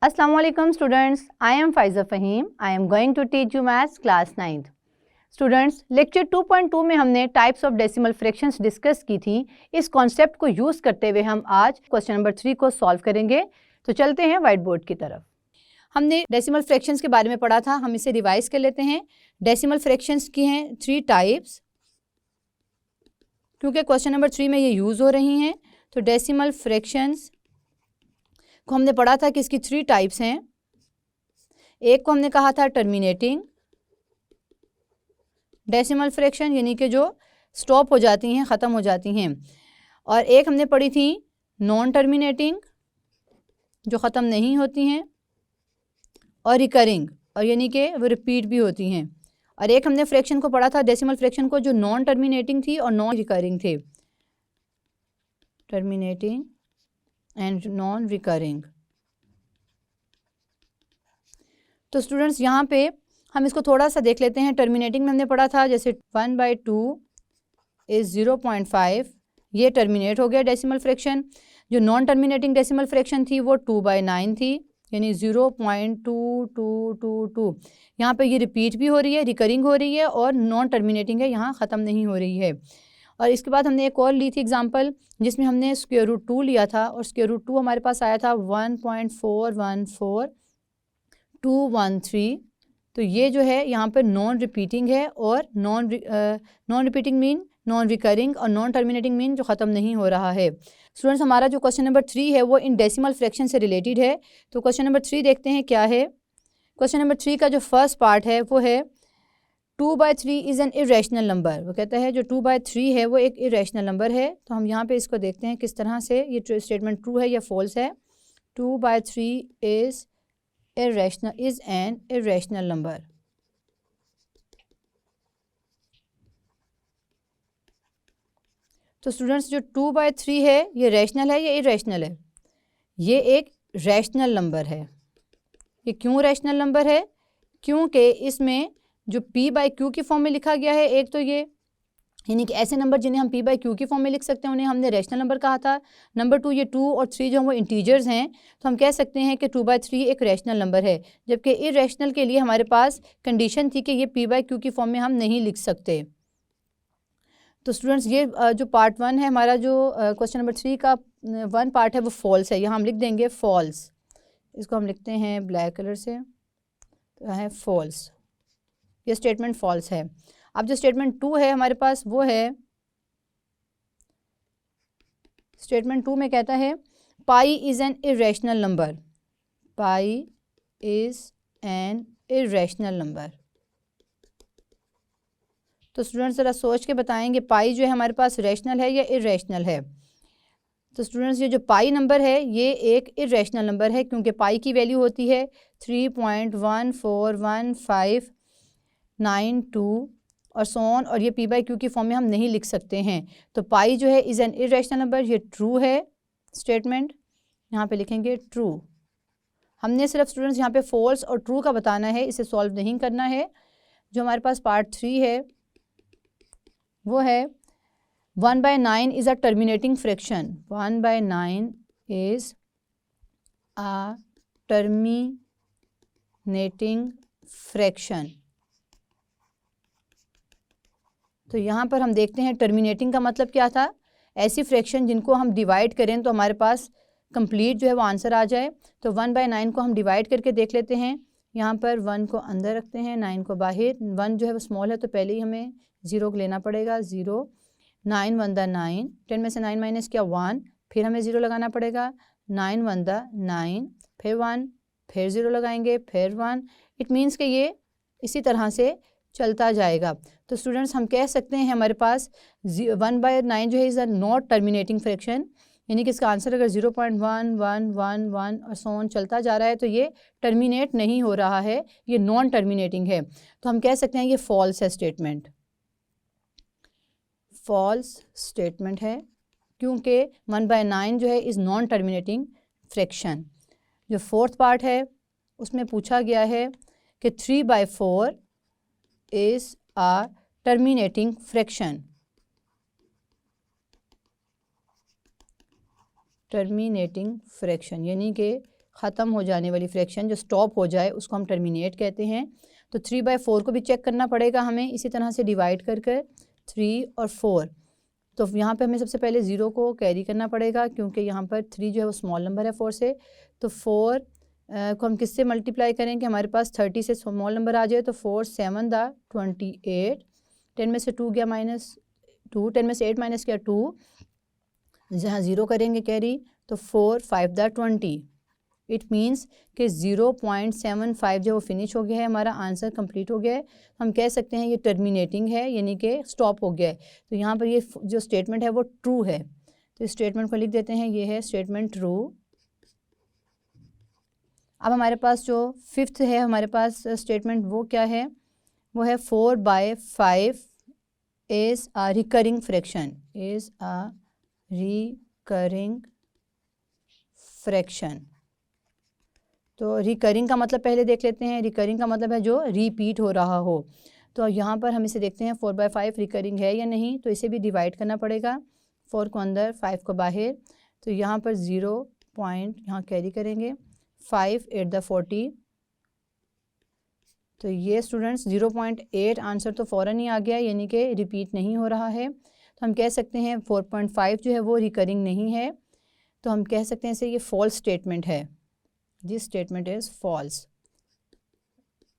Assalamualaikum students, I am Faiza Fahim. I am going to teach you maths class 9th. Students lecture 2.2 में हमने types of decimal fractions discuss की थी। इस concept को use करते हुए हम आज क्वेश्चन नंबर 3 को सॉल्व करेंगे। तो चलते हैं व्हाइट बोर्ड की तरफ। हमने डेसिमल फ्रैक्शंस के बारे में पढ़ा था, हम इसे रिवाइज कर लेते हैं। डेसिमल फ्रैक्शंस की हैं 3 टाइप्स, क्योंकि क्वेश्चन नंबर 3 में ये यूज़ हो रही हैं। तो डेसिमल फ्रैक्शंस को हमने पढ़ा था कि इसकी 3 टाइप्स हैं। एक को हमने कहा था टर्मिनेटिंग डेसिमल फ्रैक्शन, यानी कि जो स्टॉप हो जाती हैं, ख़त्म हो जाती हैं। और एक हमने पढ़ी थी नॉन टर्मिनेटिंग, जो ख़त्म नहीं होती हैं, और रिकरिंग, और यानी कि वो रिपीट भी होती हैं। और एक हमने फ्रैक्शन को पढ़ा था डेसिमल फ्रैक्शन को, जो नॉन टर्मिनेटिंग थी और नॉन रिकरिंग थे। Terminating and non recurring. तो स्टूडेंट्स यहाँ पे हम इसको थोड़ा सा देख लेते हैं। टर्मिनेटिंग में हमने पढ़ा था जैसे 1/2 इज़ 0.5, ये टर्मिनेट हो गया डेसिमल फ्रैक्शन। जो नॉन टर्मिनेटिंग डेसिमल फ्रैक्शन थी वो 2/9 थी, यानी 0.2222। यहाँ पे ये रिपीट भी हो रही है, रिकरिंग हो रही है, और नॉन टर्मिनेटिंग है, यहाँ ख़त्म नहीं हो रही है। और इसके बाद हमने एक और ली थी एग्जांपल, जिसमें हमने स्क्वायर रूट 2 लिया था, और स्क्वायर रूट 2 हमारे पास आया था 1.414213। तो ये जो है यहाँ पर नॉन रिपीटिंग है, और non repeating mean non recurring, और नॉन टर्मिनेटिंग मीन जो ख़त्म नहीं हो रहा है। स्टूडेंट्स हमारा जो क्वेश्चन नंबर 3 है वो इन डेसिमल फ्रैक्शन से रिलेटेड है। तो क्वेश्चन नंबर 3 देखते हैं क्या है। क्वेश्चन नंबर 3 का जो फर्स्ट पार्ट है वो है 2/3 इज़ एन इरेशनल नंबर। वो कहता है जो 2/3 है वो एक इरेशनल नंबर है। तो हम यहाँ पे इसको देखते हैं किस तरह से ये स्टेटमेंट ट्रू है या फॉल्स है। 2/3 इज़ एन इरेशनल नंबर। तो स्टूडेंट्स जो 2/3 है ये रैशनल है या इरेशनल है? ये एक रैशनल नंबर है। ये क्यों रैशनल नंबर है? क्योंकि इसमें जो p/q की फॉर्म में लिखा गया है, एक तो ये यानी कि ऐसे नंबर जिन्हें हम p/q की फॉर्म में लिख सकते हैं उन्हें हमने रैशनल नंबर कहा था। नंबर 2 ये 2 और 3 जो हम वो इंटीजर्स हैं, तो हम कह सकते हैं कि 2/3 एक रैशनल नंबर है। जबकि इरेशनल के लिए हमारे पास कंडीशन थी कि ये p/q की फॉर्म में हम नहीं लिख सकते। तो स्टूडेंट्स ये जो पार्ट 1 है हमारा, जो क्वेश्चन नंबर 3 का 1 पार्ट है वो फॉल्स है। यहाँ हम लिख देंगे फॉल्स, इसको हम लिखते हैं ब्लैक कलर से, तो है फॉल्स, ये स्टेटमेंट फॉल्स है। अब जो स्टेटमेंट 2 है हमारे पास वो है, स्टेटमेंट 2 में कहता है pi is an irrational number. Pi is an irrational number. तो स्टूडेंट्स ज़रा सोच के बताएंगे पाई जो है हमारे पास रैशनल है या इरेशनल है। तो स्टूडेंट्स ये जो पाई नंबर है ये एक इरेशनल नंबर है, क्योंकि पाई की वैल्यू होती है 3.141592 और सो ऑन, और ये p/q की फॉर्म में हम नहीं लिख सकते हैं। तो पाई जो है इज़ एन इरेशनल नंबर, ये ट्रू है स्टेटमेंट, यहाँ पे लिखेंगे ट्रू। हमने सिर्फ स्टूडेंट्स यहाँ पे फॉल्स और ट्रू का बताना है, इसे सॉल्व नहीं करना है। जो हमारे पास पार्ट 3 है वो है 1/9 is a terminating fraction. 1/9 is a terminating fraction. तो यहाँ पर हम देखते हैं टर्मिनेटिंग का मतलब क्या था। ऐसी फ्रैक्शन जिनको हम डिवाइड करें तो हमारे पास कंप्लीट जो है वो आंसर आ जाए। तो 1/9 को हम डिवाइड करके देख लेते हैं। यहाँ पर 1 को अंदर रखते हैं, 9 को बाहर। 1 जो है वो स्मॉल है तो पहले ही हमें 0 को लेना पड़ेगा। 0, 9 1 9, 10 में से 9 माइनस किया 1, फिर हमें 0 लगाना पड़ेगा। 9 1 9, फिर 1, फिर 0 लगाएंगे, फिर 1। इट मीन्स कि ये इसी तरह से चलता जाएगा। तो स्टूडेंट्स हम कह सकते हैं हमारे पास 1/9 जो है is a not terminating fraction, यानी कि इसका आंसर अगर 0.1111 और सो ऑन चलता जा रहा है तो ये टर्मिनेट नहीं हो रहा है, ये नॉन टर्मिनेटिंग है। तो हम कह सकते हैं ये फॉल्स है स्टेटमेंट, फॉल्स स्टेटमेंट है, क्योंकि 1/9 जो है इज़ नॉन टर्मिनेटिंग फ्रैक्शन। जो फोर्थ पार्ट है उसमें पूछा गया है कि 3/4 is a terminating fraction. Terminating fraction यानी कि ख़त्म हो जाने वाली फ्रैक्शन, जो स्टॉप हो जाए, उसको हम टर्मिनेट कहते हैं। तो 3/4 को भी चेक करना पड़ेगा हमें, इसी तरह से डिवाइड कर कर 3 और 4। तो यहाँ पे हमें सबसे पहले 0 को कैरी करना पड़ेगा, क्योंकि यहाँ पर 3 जो है वो स्मॉल नंबर है 4 से। तो 4 को हम किससे मल्टीप्लाई करें कि हमारे पास 30 से स्मॉल नंबर आ जाए। तो 4 7 दा 28, 10 में से 2 गया -2, 10 में से 8 माइनस किया 2, जहाँ 0 करेंगे कैरी, तो 4 5 दा 20। इट मीन्स कि 0.75 जो वो फिनिश हो गया है, हमारा आंसर कंप्लीट हो गया है। हम कह सकते हैं ये टर्मिनेटिंग है, यानी कि स्टॉप हो गया है। तो यहाँ पर ये जो स्टेटमेंट है वो ट्रू है। तो इस स्टेटमेंट को लिख देते हैं, ये है स्टेटमेंट ट्रू। अब हमारे पास जो 5th है हमारे पास स्टेटमेंट, वो क्या है, वो है 4/5 is a recurring fraction, is a recurring fraction. तो रिकरिंग का मतलब पहले देख लेते हैं। रिकरिंग का मतलब है जो रिपीट हो रहा हो। तो यहाँ पर हम इसे देखते हैं 4/5 रिकरिंग है या नहीं। तो इसे भी डिवाइड करना पड़ेगा, 4 को अंदर 5 को बाहर। तो यहाँ पर 0 पॉइंट यहाँ कैरी करेंगे, 5 8 दा 40। तो ये स्टूडेंट्स 0.8 आंसर तो फ़ौरन ही आ गया, यानी कि रिपीट नहीं हो रहा है। तो हम कह सकते हैं 4.5 जो है वो रिकरिंग नहीं है। तो हम कह सकते हैं इसे ये फॉल्स स्टेटमेंट है। This statement is false.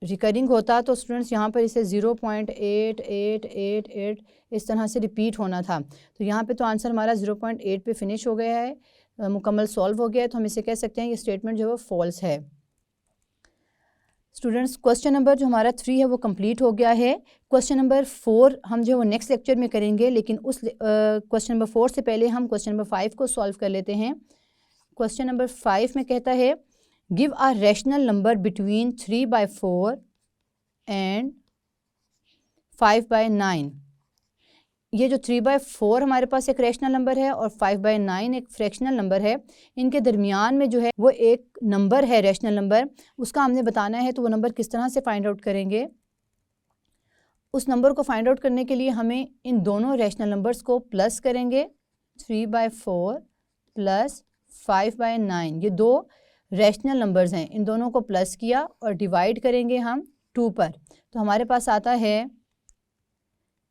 Recurring होता तो स्टूडेंट्स यहाँ पर इसे 0.8888 इस तरह से रिपीट होना था। तो यहाँ पे तो आंसर हमारा 0.8 पे फिनिश हो गया है, मुकम्मल सॉल्व हो गया है। तो हम इसे कह सकते हैं ये स्टेटमेंट जो है वो फॉल्स है। स्टूडेंट्स क्वेश्चन नंबर जो हमारा 3 है वो कंप्लीट हो गया है। क्वेश्चन नंबर 4 हम जो है वो नेक्स्ट लेक्चर में करेंगे, लेकिन उस क्वेश्चन नंबर 4 से पहले हम क्वेश्चन नंबर 5 को सॉल्व कर लेते हैं। क्वेश्चन नंबर 5 में कहता है, give a rational number between 3/4 and 5/9। ये जो 3/4 हमारे पास एक रैशनल नंबर है और 5/9 एक फ्रैक्शनल नंबर है। इनके दरमियान में जो है वो एक नंबर है रैशनल नंबर, उसका हमने बताना है। तो वो नंबर किस तरह से फाइंड आउट करेंगे? उस नंबर को फाइंड आउट करने के लिए हमें इन दोनों रैशनल नंबर्स को प्लस करेंगे। 3/4 प्लस 5/9, ये दो रैशनल नंबर्स हैं, इन दोनों को प्लस किया और डिवाइड करेंगे हम 2 पर। तो हमारे पास आता है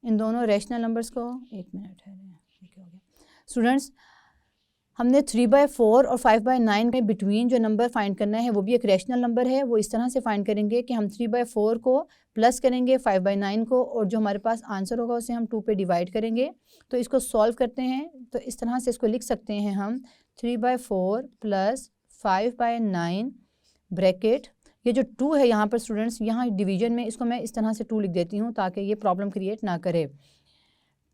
इन दोनों रैशनल नंबर्स को, एक मिनट है क्या हो गया स्टूडेंट्स, हमने 3/4 और 5/9 के बिटवीन जो नंबर फाइंड करना है वो भी एक रैशनल नंबर है। वो इस तरह से फाइंड करेंगे कि हम 3/4 को प्लस करेंगे 5/9 को, और जो हमारे पास आंसर होगा उसे हम 2 पे डिवाइड करेंगे। तो इसको सॉल्व करते हैं, तो इस तरह से इसको लिख सकते हैं हम 3/4 प्लस 5/9 ब्रैकेट, ये जो 2 है यहाँ पर स्टूडेंट्स, यहाँ डिवीजन में इसको मैं इस तरह से 2 लिख देती हूँ ताकि ये प्रॉब्लम क्रिएट ना करे।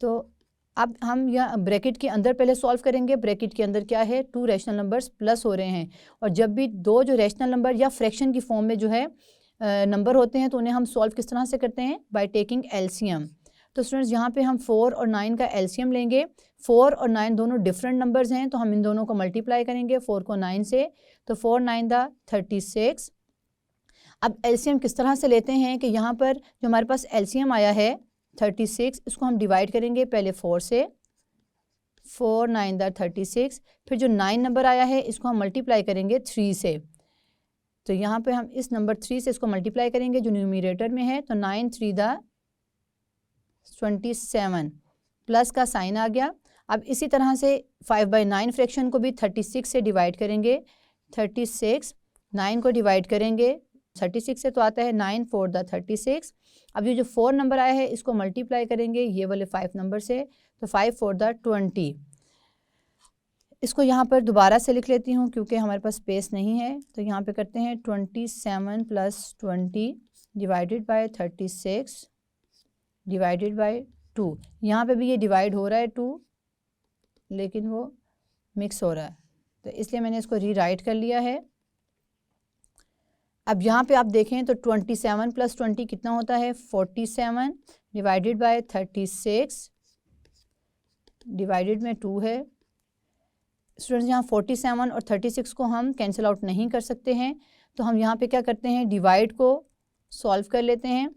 तो अब हम यह ब्रैकेट के अंदर पहले सॉल्व करेंगे। ब्रैकेट के अंदर क्या है, 2 रैशनल नंबर्स प्लस हो रहे हैं, और जब भी दो जो रैशनल नंबर या फ्रैक्शन की फॉर्म में जो है नंबर होते हैं तो उन्हें हम सॉल्व किस तरह से करते हैं, बाय टेकिंग एलसीएम। तो स्टूडेंट्स यहाँ पे हम 4 और 9 का एलसीएम लेंगे। 4 और 9 दोनों डिफरेंट नंबर्स हैं, तो हम इन दोनों को मल्टीप्लाई करेंगे 4 को 9 से। तो 4 9 दा 36। अब एलसीएम किस तरह से लेते हैं कि यहाँ पर जो हमारे पास एलसीएम आया है 36, इसको हम डिवाइड करेंगे पहले 4 से, 4 9 दा 36। फिर जो 9 नंबर आया है इसको हम मल्टीप्लाई करेंगे 3 से। तो यहाँ पे हम इस नंबर 3 से इसको मल्टीप्लाई करेंगे जो न्यूमरेटर में है। तो 9 3 दा 27, प्लस का साइन आ गया। अब इसी तरह से 5/9 फ्रैक्शन को भी 36 से डिवाइड करेंगे। 36 9 को डिवाइड करेंगे 36 से, तो आता है 9 4 दा 36। अब ये जो 4 नंबर आया है इसको मल्टीप्लाई करेंगे ये वाले 5 नंबर से। तो 5 4 दा 20। इसको यहाँ पर दोबारा से लिख लेती हूँ क्योंकि हमारे पास स्पेस नहीं है। तो यहाँ पे करते हैं 27 plus 20 divided by 36 divided by 2। यहाँ पे भी ये डिवाइड हो रहा है 2, लेकिन वो मिक्स हो रहा है, तो इसलिए मैंने इसको रीराइट कर लिया है। अब यहाँ पे आप देखें तो 27 प्लस 20 कितना होता है, 47 डिवाइडेड बाय 36 डिवाइडेड में 2 है। स्टूडेंट्स यहाँ 47 और 36 को हम कैंसिल आउट नहीं कर सकते हैं, तो हम यहाँ पे क्या करते हैं, डिवाइड को सॉल्व कर लेते हैं।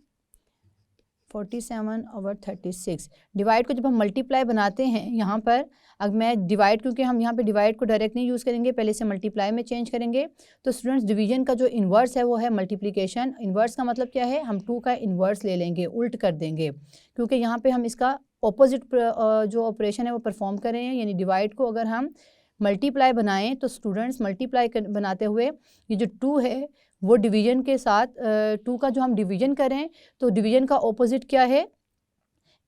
47/36। डिवाइड को जब हम मल्टीप्लाई बनाते हैं यहाँ पर, अगर मैं डिवाइड, क्योंकि हम यहाँ पे डिवाइड को डायरेक्ट नहीं यूज़ करेंगे, पहले से मल्टीप्लाई में चेंज करेंगे। तो स्टूडेंट्स डिवीजन का जो इन्वर्स है वो है मल्टीप्लिकेशन। इन्वर्स का मतलब क्या है, हम 2 का इन्वर्स ले लेंगे, उल्ट कर देंगे, क्योंकि यहाँ पे हम इसका ऑपोजिट जो ऑपरेशन है वो परफॉर्म कर रहे हैं। यानी डिवाइड को अगर हम मल्टीप्लाई बनाएं तो स्टूडेंट्स मल्टीप्लाई बनाते हुए ये जो 2 है वो डिवीजन के साथ 2 का जो हम डिवीजन करें तो डिवीजन का ऑपोजिट क्या है,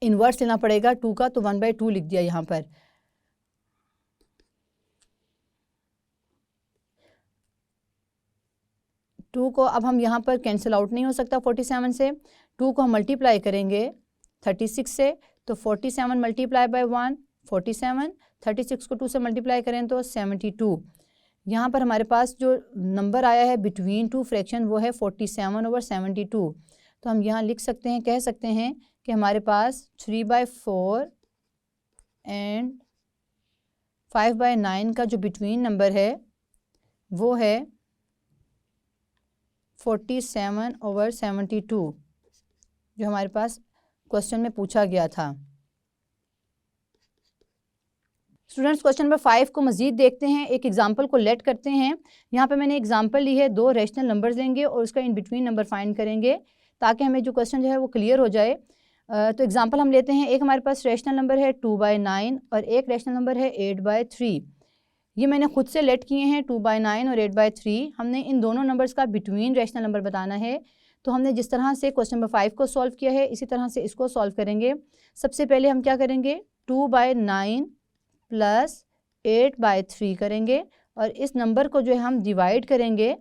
इन्वर्स लेना पड़ेगा 2 का। तो 1/2 लिख दिया यहाँ पर। टू को अब हम यहाँ पर कैंसिल आउट नहीं हो सकता 47 से। 2 को हम मल्टीप्लाई करेंगे 36 से, तो 47 मल्टीप्लाई बाय 1 47, 36 को 2 से मल्टीप्लाई करें तो 72। यहाँ पर हमारे पास जो नंबर आया है बिटवीन 2 फ्रैक्शन वो है 47/72। तो हम यहाँ लिख सकते हैं, कह सकते हैं कि हमारे पास 3/4 एंड 5/9 का जो बिटवीन नंबर है वो है 47/72, जो हमारे पास क्वेश्चन में पूछा गया था। स्टूडेंट्स क्वेश्चन नंबर 5 को मजीद देखते हैं, एक एग्जांपल को लेट करते हैं। यहाँ पे मैंने एग्जांपल ली है, 2 रैशनल नंबर्स लेंगे और उसका इन बिटवीन नंबर फाइंड करेंगे ताकि हमें जो क्वेश्चन जो है वो क्लियर हो जाए। तो एग्जांपल हम लेते हैं, एक हमारे पास रैशनल नंबर है 2/9 और एक रैशनल नंबर है 8/3। ये मैंने खुद से लेट किए हैं 2/9 और 8/3। हमने इन दोनों नंबर्स का बिटवीन रैशनल नंबर बताना है। तो हमने जिस तरह से क्वेश्चन नंबर 5 को सॉल्व किया है इसी तरह से इसको सॉल्व करेंगे। सबसे पहले हम क्या करेंगे, 2/9 प्लस 8/3 करेंगे और इस नंबर को जो है हम डिवाइड करेंगे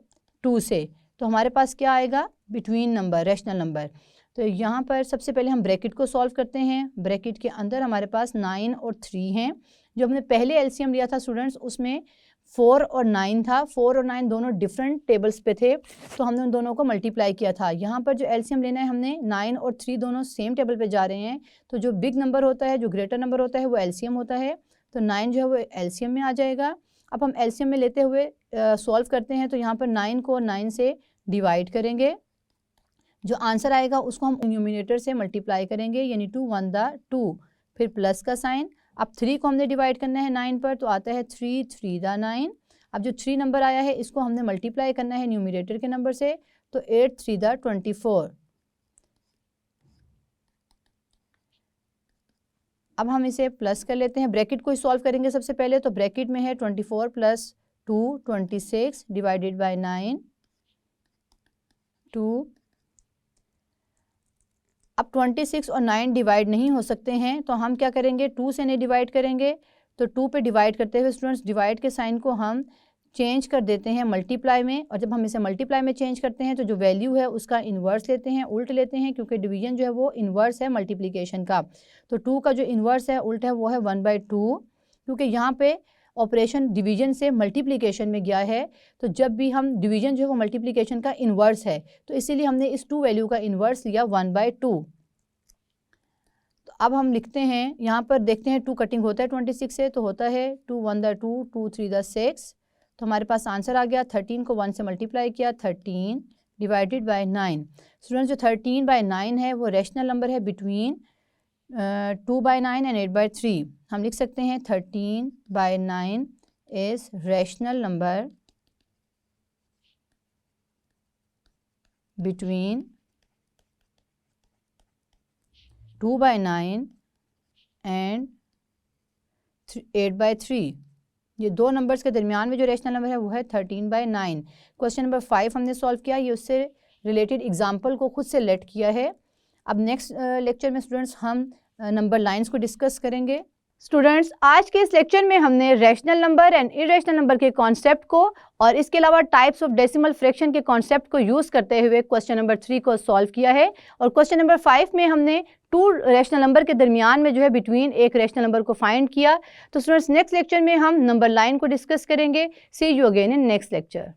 2 से। तो हमारे पास क्या आएगा, बिटवीन नंबर, रैशनल नंबर। तो यहाँ पर सबसे पहले हम ब्रैकेट को सॉल्व करते हैं। ब्रैकेट के अंदर हमारे पास 9 और 3 हैं। जो हमने पहले एलसीएम लिया था स्टूडेंट्स उसमें 4 और 9 था। 4 और 9 दोनों डिफरेंट टेबल्स पे थे, तो हमने उन दोनों को मल्टीप्लाई किया था। यहाँ पर जो एलसीएम लेना है हमने 9 और 3 दोनों सेम टेबल पे जा रहे हैं। तो जो बिग नंबर होता है, जो ग्रेटर नंबर होता है वो एलसीएम होता है। तो 9 जो है वो एलसीएम में आ जाएगा। अब हम एलसीएम में लेते हुए सॉल्व करते हैं। तो यहाँ पर 9 को 9 से डिवाइड करेंगे, जो आंसर आएगा उसको हम न्यूमिनेटर से मल्टीप्लाई करेंगे, यानी 2 1 2, फिर प्लस का साइन। अब 3 को हमने डिवाइड करना है 9 पर, तो आता है 3 3 9। अब जो 3 नंबर आया है इसको हमने मल्टीप्लाई करना है न्यूमिनेटर के नंबर से, तो 8 3 24। अब हम इसे प्लस कर लेते हैं, ब्रैकेट को ही सॉल्व करेंगे सबसे पहले। तो ब्रैकेट में है 24 + 2 26 डिवाइडेड बाय 9 2। अब 26 और 9 डिवाइड नहीं हो सकते हैं, तो हम क्या करेंगे, 2 से नहीं डिवाइड करेंगे। तो 2 पे डिवाइड करते हुए स्टूडेंट्स डिवाइड के साइन को हम चेंज कर देते हैं मल्टीप्लाई में, और जब हम इसे मल्टीप्लाई में चेंज करते हैं तो जो वैल्यू है उसका इन्वर्स लेते हैं, उल्ट लेते हैं, क्योंकि डिवीजन जो है वो इन्वर्स है मल्टीप्लिकेशन का। तो 2 का जो इन्वर्स है उल्ट है वो है 1/2, क्योंकि यहाँ पे ऑपरेशन डिवीजन से मल्टीप्लिकेशन में गया है। तो जब भी हम डिवीजन जो है वो मल्टीप्लिकेशन का इन्वर्स है, तो इसीलिए हमने इस 2 वैल्यू का इन्वर्स लिया 1/2। तो अब हम लिखते हैं, यहाँ पर देखते हैं 2 कटिंग होता है 26 से, तो होता है 2 1 2 2 3 6। तो हमारे पास आंसर आ गया। 13 को 1 से मल्टीप्लाई किया, 13 डिवाइडेड बाय 9। स्टूडेंट्स जो 13/9 है वो रैशनल नंबर है बिटवीन 2/9 एंड 8/3। हम लिख सकते हैं 13/9 is rational number between 2/9 and 8/3। ये 2 नंबर्स के दरमियान में जो रैशनल नंबर है वो है 13/9। क्वेश्चन नंबर 5 हमने सॉल्व किया, ये उससे रिलेटेड एग्जाम्पल को खुद से लेट किया है। अब नेक्स्ट लेक्चर में स्टूडेंट्स हम नंबर लाइंस को डिस्कस करेंगे। स्टूडेंट्स आज के इस लेक्चर में हमने rational number and irrational number के कॉन्सेप्ट को और इसके अलावा टाइप्स ऑफ डेसिमल फ्रैक्शन के कॉन्सेप्ट को यूज़ करते हुए क्वेश्चन नंबर 3 को सॉल्व किया है। और क्वेश्चन नंबर 5 में हमने 2 रैशनल नंबर के दरमियान में जो है बिटवीन एक रैशनल नंबर को फाइंड किया। तो स्टूडेंट्स नेक्स्ट लेक्चर में हम नंबर लाइन को डिस्कस करेंगे। See you again in next lecture.